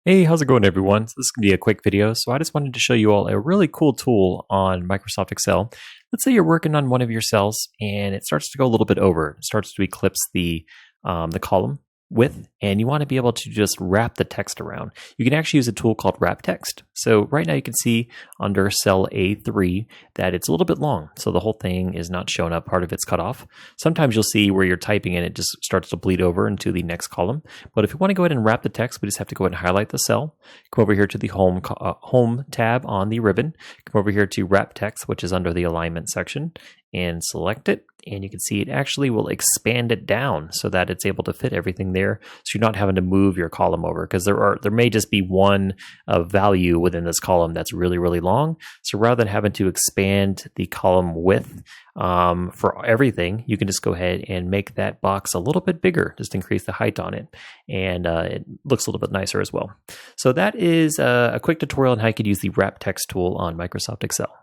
Hey, how's it going, everyone? So this is going to be a quick video. So I just wanted to show you all a really cool tool on Microsoft Excel. Let's say you're working on one of your cells and it starts to go a little bit over. It starts to eclipse the column width, and you want to be able to just wrap the text around. You can actually use a tool called Wrap Text. So right now you can see under cell A3 that it's a little bit long. So the whole thing is not showing up. Part of it's cut off. Sometimes you'll see where you're typing and it just starts to bleed over into the next column. But if you want to go ahead and wrap the text, we just have to go ahead and highlight the cell. Come over here to the home tab on the ribbon. Come over here to Wrap Text, which is under the alignment section, and select it. And you can see it actually will expand it down so that it's able to fit everything there. So you're not having to move your column over, because there may just be one value within this column that's really, really long. So rather than having to expand the column width for everything, you can just go ahead and make that box a little bit bigger, just increase the height on it. And it looks a little bit nicer as well. So that is a quick tutorial on how you could use the Wrap Text tool on Microsoft Excel.